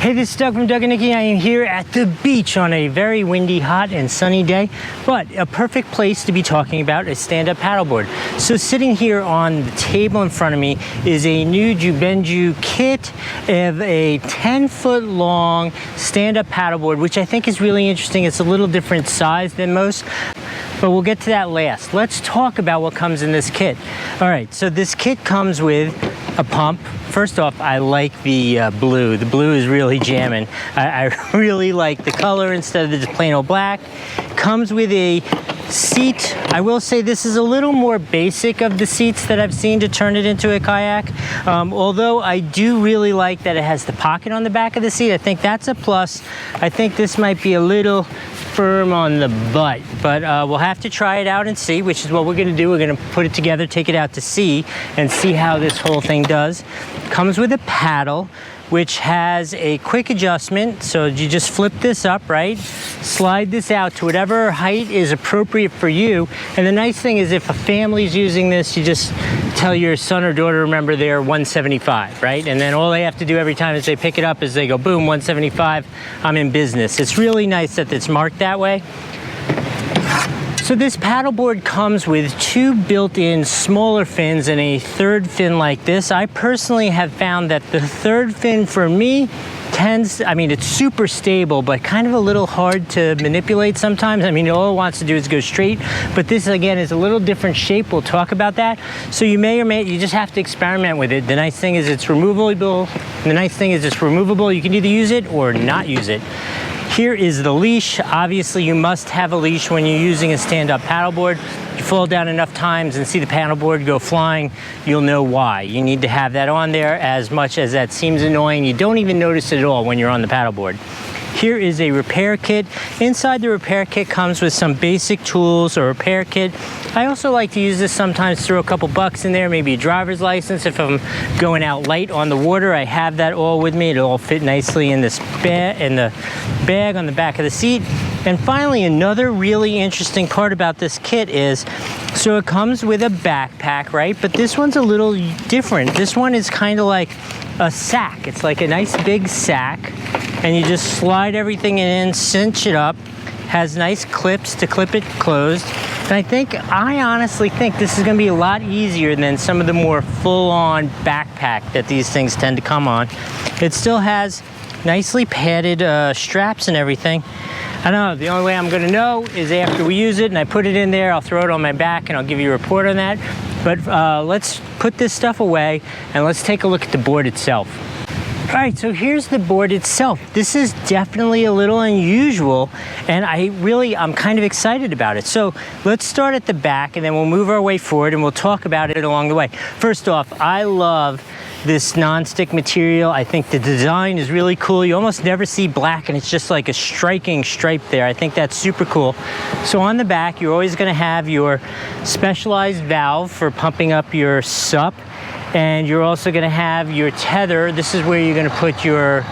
Hey, this is Doug from Doug and Nikki. I am here at the beach on a very windy, hot, and sunny day, but a perfect place to be talking about a stand-up paddleboard. So sitting here on the table in front of me is a new Jiubenju kit of a 10-foot long stand-up paddleboard, which I think is really interesting. It's a little different size than most, but we'll get to that last. Let's talk about what comes in this kit. All right, so this kit comes with a pump. First off, I like the blue. The blue is really jamming. I really like the color instead of the just plain old black. Comes with a seat. I will say this is a little more basic of the seats that I've seen to turn it into a kayak. Although I do really like that it has the pocket on the back of the seat. I think that's a plus. I think this might be a little firm on the butt, but we'll have to try it out and see, which is what we're gonna do. We're gonna put it together, take it out to sea, and see how this whole thing does. Comes with a paddle, which has a quick adjustment. So you just flip this up, right? Slide this out to whatever height is appropriate for you. And the nice thing is if a family's using this, you just tell your son or daughter, remember they're 175, right? And then all they have to do every time as they pick it up is they go, boom, 175, I'm in business. It's really nice that it's marked that way. So this paddleboard comes with two built-in smaller fins and a third fin like this. I personally have found that the third fin for me it's super stable, but kind of a little hard to manipulate sometimes. I mean, all it wants to do is go straight, but this again is a little different shape. We'll talk about that. So you may or may, you just have to experiment with it. The nice thing is it's removable. You can either use it or not use it. Here is the leash. Obviously, you must have a leash when you're using a stand-up paddleboard. You fall down enough times and see the paddleboard go flying, you'll know why. You need to have that on there. As much as that seems annoying, you don't even notice it at all when you're on the paddleboard. Here is a repair kit. Inside the repair kit comes with some basic tools or repair kit. I also like to use this sometimes, throw a couple bucks in there, maybe a driver's license. If I'm going out light on the water, I have that all with me. It'll all fit nicely in this in the bag on the back of the seat. And finally, another really interesting part about this kit is, so it comes with a backpack, right? But this one's a little different. This one is kind of like a sack. It's like a nice big sack, and you just slide everything in, cinch it up. Has nice clips to clip it closed. And I honestly think this is gonna be a lot easier than some of the more full-on backpack that these things tend to come on. It still has nicely padded straps and everything. I don't know, the only way I'm gonna know is after we use it and I put it in there, I'll throw it on my back and I'll give you a report on that. But let's put this stuff away and let's take a look at the board itself. All right, so here's the board itself. This is definitely a little unusual, and I'm kind of excited about it. So let's start at the back and then we'll move our way forward and we'll talk about it along the way. First off, I love this non-stick material. I think the design is really cool. You almost never see black and it's just like a striking stripe there. I think that's super cool. So on the back, you're always gonna have your specialized valve for pumping up your SUP. And you're also gonna have your tether. This is where you're gonna put your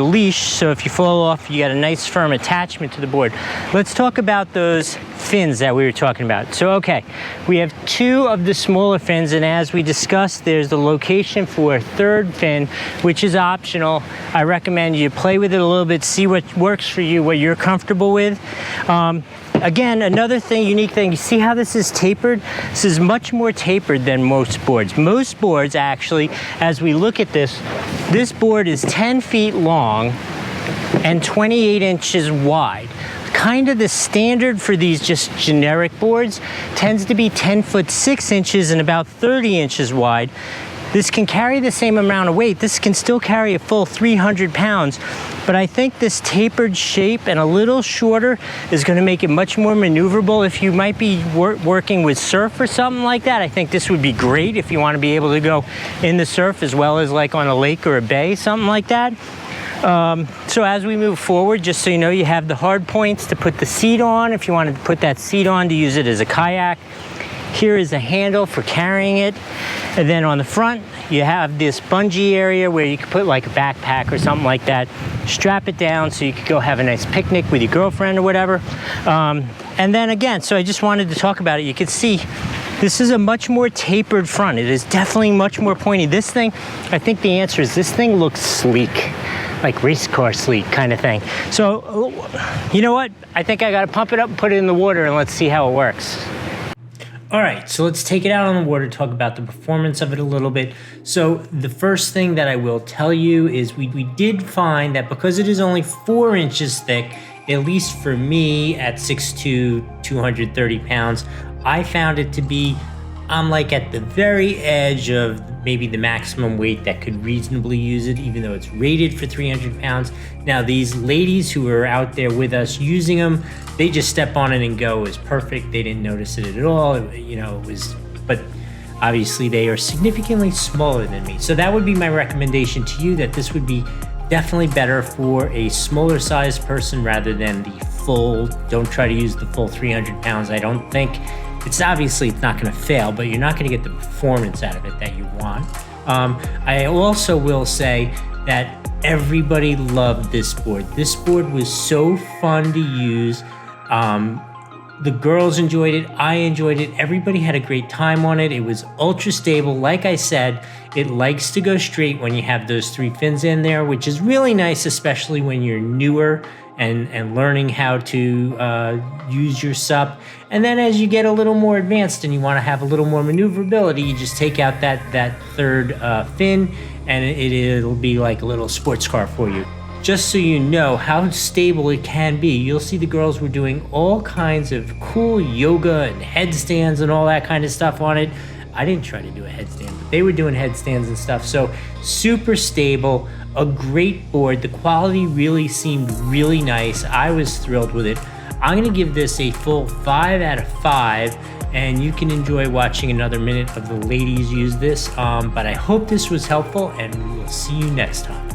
leash. So if you fall off, you got a nice firm attachment to the board. Let's talk about those fins that we were talking about. So, okay, we have two of the smaller fins, and as we discussed, there's the location for a third fin, which is optional. I recommend you play with it a little bit, see what works for you, what you're comfortable with. Again, another thing, unique thing, you see how this is tapered? This is much more tapered than most boards. Most boards, actually, as we look at this board is 10 feet long and 28 inches wide. Kind of the standard for these just generic boards tends to be 10 foot 6 inches and about 30 inches wide. This can carry the same amount of weight. This can still carry a full 300 pounds, but I think this tapered shape and a little shorter is gonna make it much more maneuverable. If you might be working with surf or something like that, I think this would be great if you wanna be able to go in the surf as well as like on a lake or a bay, something like that. So as we move forward, just so you know, you have the hard points to put the seat on if you wanted to put that seat on to use it as a kayak. Here is a handle for carrying it. And then on the front, you have this bungee area where you can put like a backpack or something like that. Strap it down so you could go have a nice picnic with your girlfriend or whatever. And then again, so I just wanted to talk about it. You can see This is a much more tapered front. It is definitely much more pointy. This thing, I think the answer is this thing looks sleek, like race car sleek kind of thing. So, you know what? I think I gotta pump it up and put it in the water and let's see how it works. All right, so let's take it out on the water, talk about the performance of it a little bit. So the first thing that I will tell you is we did find that because it is only 4 inches thick, at least for me at 6'2", 230 pounds, I found it to be, I'm like at the very edge of maybe the maximum weight that could reasonably use it, even though it's rated for 300 pounds. Now these ladies who were out there with us using them, they just step on it and go. It was perfect. They didn't notice it at all. You know, it was, but obviously they are significantly smaller than me. So that would be my recommendation to you, that this would be definitely better for a smaller sized person rather than the full, don't try to use the full 300 pounds. I don't think, it's obviously it's not gonna fail, but you're not gonna get the performance out of it that you want. I also will say that everybody loved this board. This board was so fun to use. The girls enjoyed it, I enjoyed it, everybody had a great time on it. It was ultra stable. Like I said, it likes to go straight when you have those 3 fins in there, which is really nice, especially when you're newer and learning how to use your SUP. And then as you get a little more advanced and you want to have a little more maneuverability, you just take out that third fin and it'll be like a little sports car for you. Just so you know how stable it can be, you'll see the girls were doing all kinds of cool yoga and headstands and all that kind of stuff on it. I didn't try to do a headstand, but they were doing headstands and stuff. So super stable, a great board. The quality really seemed really nice. I was thrilled with it. I'm gonna give this a full 5 out of 5, and you can enjoy watching another minute of the ladies use this. But I hope this was helpful, and we will see you next time.